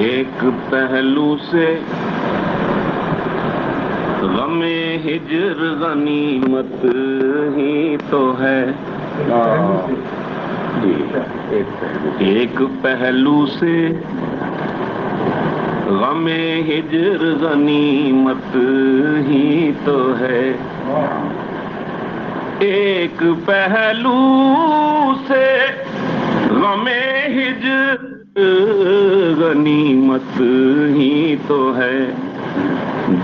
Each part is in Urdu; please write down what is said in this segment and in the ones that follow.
ایک پہلو سے غم ہجر غنیمت ہی تو ہے. ایک پہلو سے غم ہجر غنیمت ہی تو ہے. ایک پہلو سے غم ہجر غنیمت ہی تو ہے.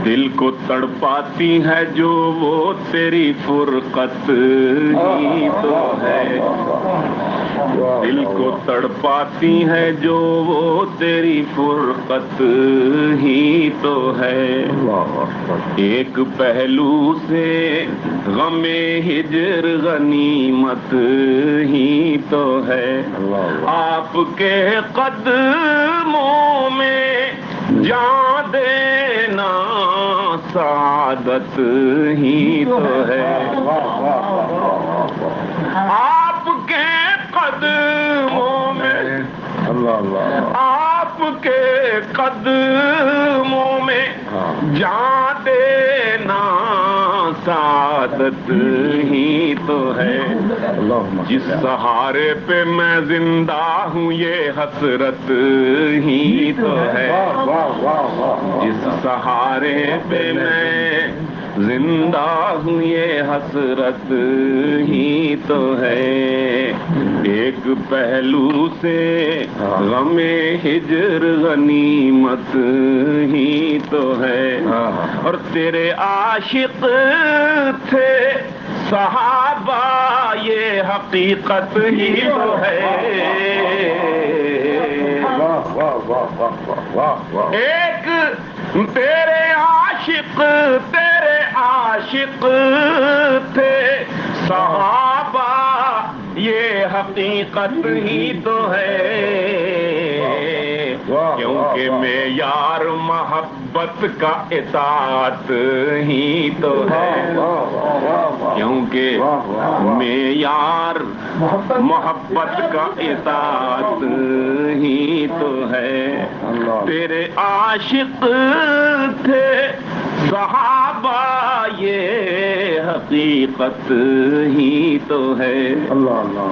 دل کو تڑپاتی ہے جو وہ تیری فرقت ہی تو ہے. دل کو تڑپاتی ہے جو وہ تیری فرقت ہی تو ہے. ایک پہلو سے غم ہجر غنیمت ہی تو ہے. آپ کے قدموں میں جان دینا سعادت ہی تو ہے. آپ کے قدموں میں آپ کے قدموں میں جان دینا سعادت ہی تو ہے. جس سہارے پہ میں زندہ ہوں یہ حسرت ہی تو ہے. جس سہارے پہ میں زندہ ہوں یہ حسرت ہی تو ہے. ایک پہلو سے غم ہجر غنیمت ہی تو ہے. اور تیرے عاشق تھے صحابہ یہ حقیقت ہی تو ہے. ایک تیرے عاشق تھے صحابہ یہ حقیقت ہی تو ہے. کیونکہ معیار محبت کا اطاعت ہی تو ہے. کیونکہ معیار محبت کا اطاعت ہی تو ہے. تیرے عاشق تھے صحابہ یہ حقیقت ہی تو ہے.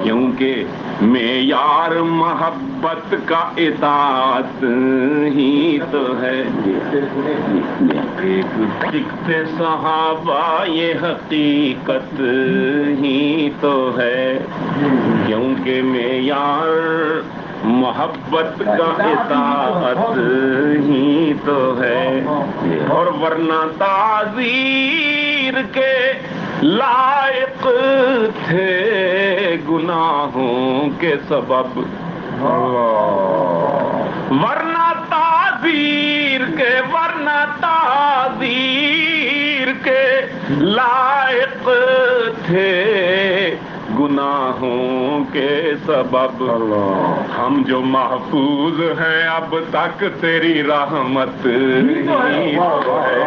کیونکہ معیار محبت کا اطاعت ہی تو ہے. تھے صحابہ یہ حقیقت ہی تو ہے. کیونکہ معیار محبت کا اطاعت ہی تو ہے. اور ورنہ تعذیر کے لائق تھے گناہوں کے سبب. ورنہ تعذیر کے لائق تھے گناہوں کے سبب. ہم جو محفوظ ہیں اب تک تیری رحمت ہی تو ہے.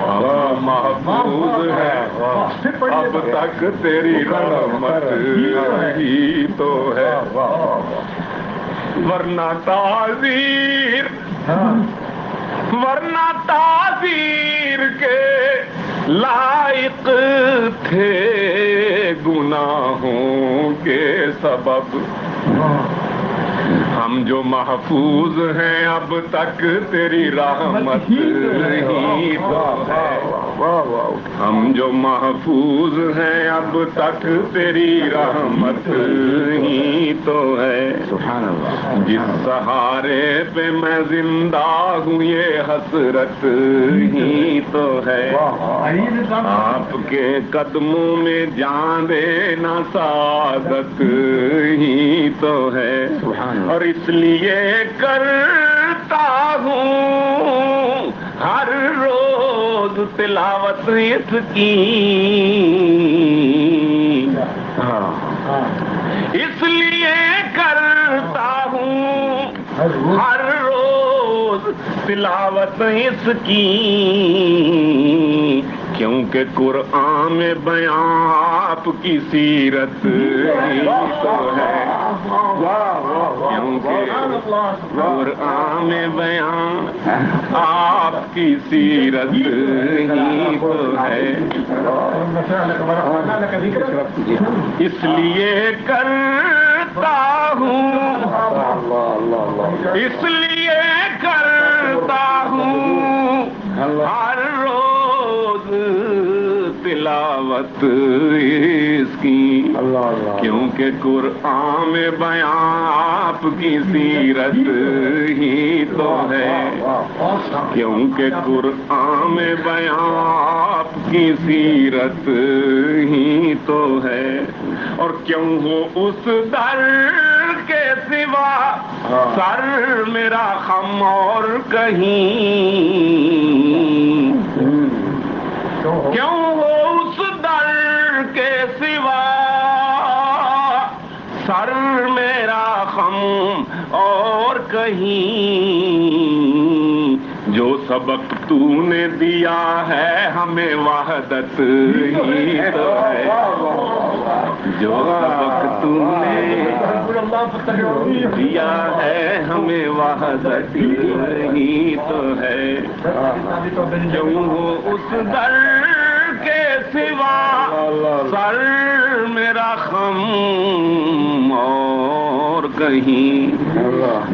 ہم محفوظ ہیں اب تک تیری رحمت ہی تو ہے. ورنہ تعذیر کے لائق تھے گناہوں کے سبب. ہم جو محفوظ ہیں اب تک تیری رحمت ہی تو ہے. ہم جو محفوظ ہیں اب تک تیری رحمت ہی تو ہے. جس سہارے پہ میں زندہ ہوں یہ حسرت ہی تو ہے. آپ کے قدموں میں جان دینا سعادت ہی تو ہے. اور اس لیے کرتا ہوں ہر روز تلاوت اس کی. اس لیے کرتا ہوں ہر روز تلاوت اس کی. کیونکہ قرآن میں بیان آپ کی سیرت ہی تو ہے. کیونکہ قرآن میں بیان آپ کی سیرت ہی تو ہے، اس لیے کرتا ہوں، اس لیے کرتا ہوں ہر روز تلاوت اس کی، کیونکہ قرآن میں بیان آپ کی سیرت ہی تو ہے، کیونکہ قرآن میں بیان آپ کی سیرت ہی تو ہے، اور کیوں ہو اس در کے سوا سر میرا خم اور کہیں، کیوں ہو اس در کے سوا سر میرا خم اور کہیں، جو سبق تو نے دیا ہے ہمیں وحدت ہی تو ہے، جو سبق تو نے دیا ہے ہمیں وحدت ہی تو ہے، کیوں ہو اس در کے سوا سر میرا خم اور کہیں،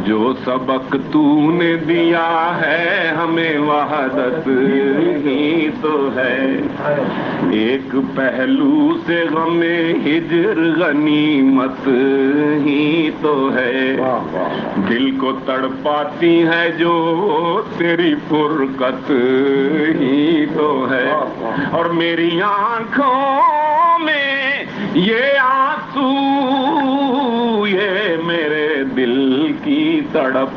جو سبق تو نے دیا ہے ہمیں وحدت ہی تو ہے، ایک پہلو سے غم ہجر غنیمت ہی تو ہے، دل کو تڑپاتی ہے جو تیری فرقت ہی تو ہے، اور میری آنکھوں میں یہ آنسو یہ میرے دل کی تڑپ،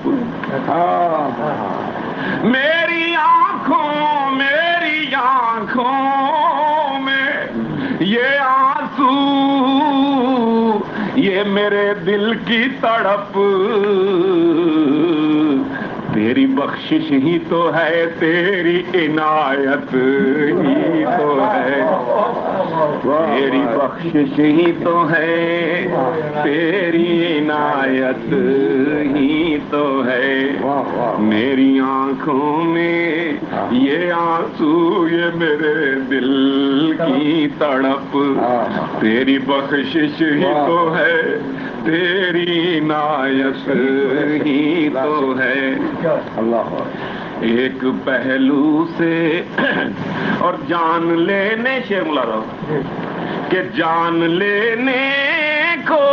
میری آنکھوں میں یہ آنسو یہ میرے دل کی تڑپ، تیری بخشش ہی تو ہے، تیری عنایت ہی تو ہے، تیری بخشش ہی تو ہے، تیری عنایت ہی تو ہے، میری آنکھوں میں یہ آنسو یہ میرے دل کی تڑپ، تیری بخشش ہی تو ہے، تیری عنایت ہی تو ہے، ایک پہلو سے اور جان لینے شیخ مولا رہو کہ جان لینے کو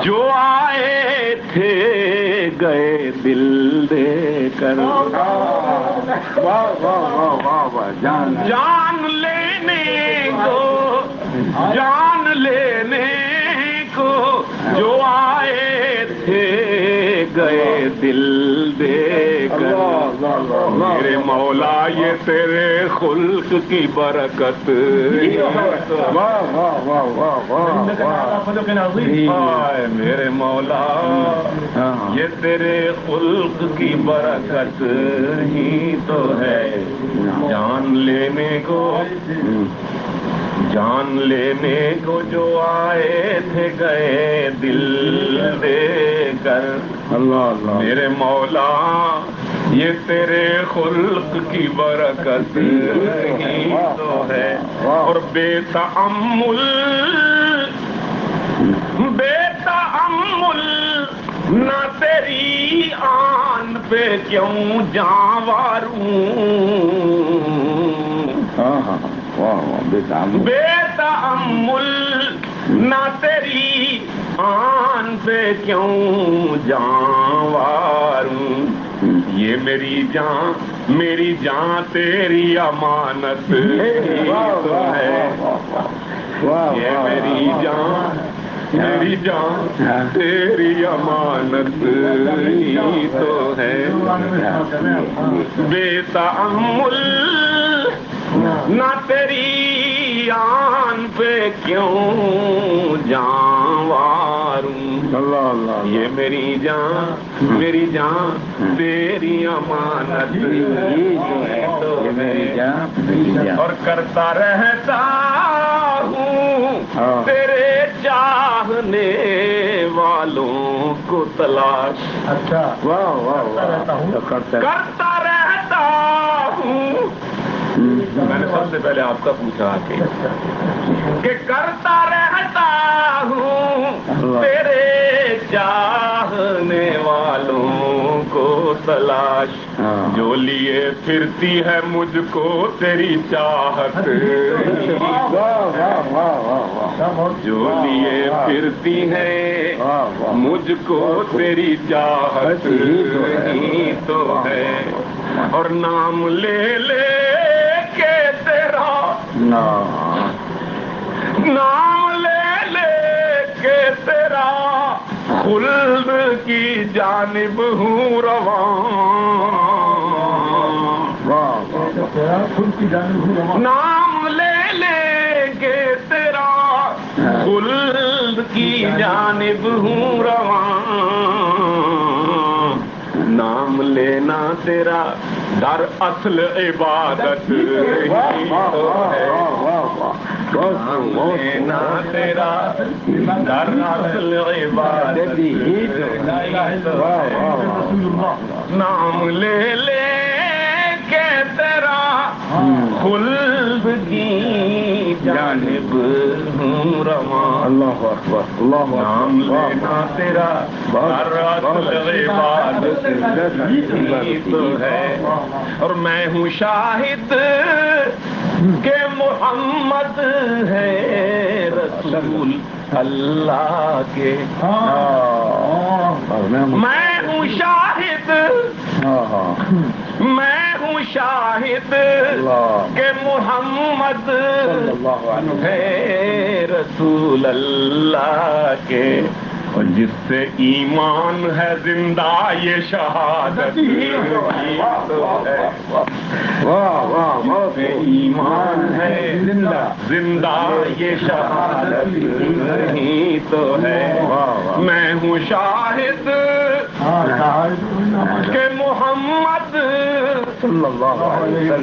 جو آئے تھے گئے دل دے کر، جان لینے کو جان لینے کو جو آئے تھے گئے دل دے کر، میرے مولا یہ تیرے خلق کی برکت، میرے مولا یہ تیرے خلق کی برکت ہی تو ہے، جان لینے کو جو آئے تھے گئے دل دے کر، میرے مولا یہ تیرے خلق کی برکت ہی تو ہے، اور بے تأمل نہ تیری آن پہ کیوں جانواروں، بے تأمل نہ تیری آن پہ کیوں جانواروں، یہ میری جان تیری امانت ہی تو ہے، یہ میری جان تیری امانت ہی تو ہے، بے تأمل نہ تیری آن پہ کیوں جانواروں، یہ میری جان تیری امانت ہی تو ہے، اور کرتا رہتا ہوں تیرے چاہنے والوں کو تلاش. اچھا واہ واہ واہ. کرتا رہتا ہوں. میں نے سب سے پہلے آپ کا پوچھا کہ کرتا رہتا ہوں تیرے چاہنے والوں کو تلاش. جو لیے پھرتی ہے مجھ کو تیری چاہت. جو لیے پھرتی ہے مجھ کو تیری چاہت ہی تو ہے. اور نام لے لے کے تیرا نام لے لے کے تیرا خلد کی جانب ہوں رواں. نام لے لے کے تیرا خلد کی جانب ہوں رواں. نام لینا تیرا در اصل عبادت ہی تو ہے. نام لینا تیرا در اصل عبادت ہی تو ہے. نام لے لے کے تیرا خلد کی جانب ہوں رواں. اللہ اکبر. اللہ. نام لینا تیرا در اصل عبادت ہی تو ہے. اور میں ہوں شاہد کہ محمد ہے رسول اللہ کے. میں ہوں شاہد میں ہوں شاہد کہ محمد ہے رسول اللہ کے. اور جس سے ایمان ہے زندہ یہ شہادت ہی تو ہے. جس سے ایمان ہے زندہ یہ شہادت ہی تو ہے. میں ہوں شاہد کہ محمد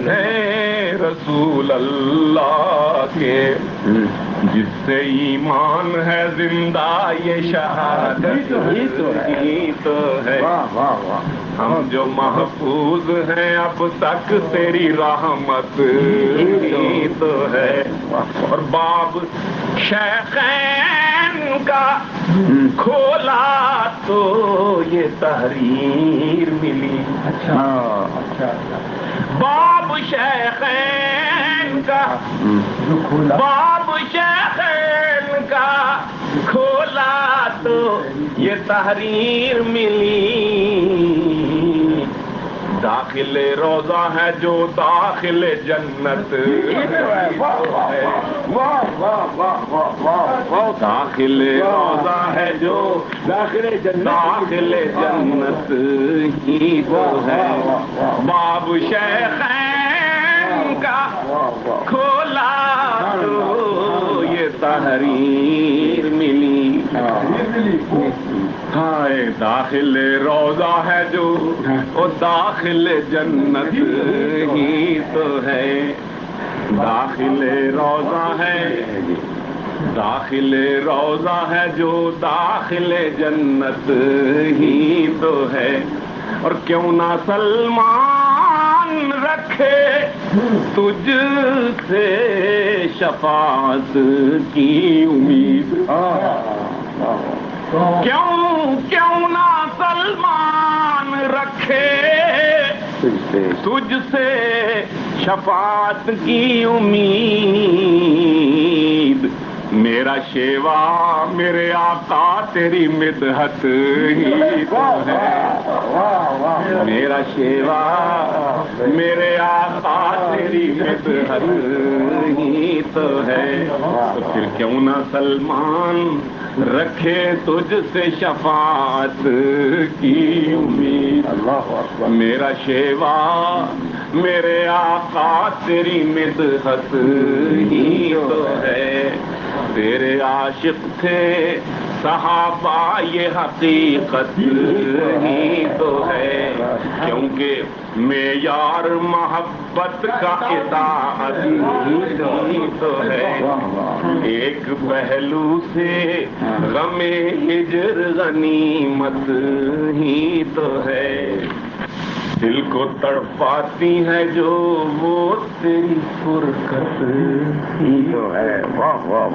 ہے رسول اللہ کے. جس سے ایمان ہے زندہ یہ شہادت ہی تو ہے. ہم جو محفوظ ہیں اب تک تیری رحمت ہی تو ہے. اور باب شیخین کا کھولا تو یہ تحریر ملی. باب شیخین کا باب شیخین کا کھولا تو یہ تحریر ملی. داخل روضہ ہے جو داخل جنت داخل روضہ ہے جو داخل جنت ہی تو ہے. باب شیخین کا کھولا تو یہ تحریر ملی. ہائے داخل روضہ ہے جو وہ داخل جنت ہی تو ہے. داخل روضہ ہے داخل روضہ ہے جو داخل جنت ہی تو ہے. اور کیوں نہ سلمان رکھے تجھ سے شفاعت کی امید. کیوں نہ سلمان رکھے تجھ سے شفاعت کی امید. میرا شیوا میرے آقا تیری مدحت ہی تو ہے. میرا شیوا میرے آقا تیری مدحت ہی تو ہے. تو پھر کیوں نہ سلمان رکھے تجھ سے شفاعت کی امید. میرا شیوا میرے آقا تیری مدحت ہی تو ہے. تیرے عاشق تھے صحابہ یہ حقیقت ہی تو ہے، کیونکہ معیار محبت کا اطاعت ہی تو ہے۔ ایک پہلو سے غم ہجر غنیمت ہی تو ہے، دل کو تڑپاتی ہے جو وہ تیری فرقت ہی تو ہے۔ واہ واہ۔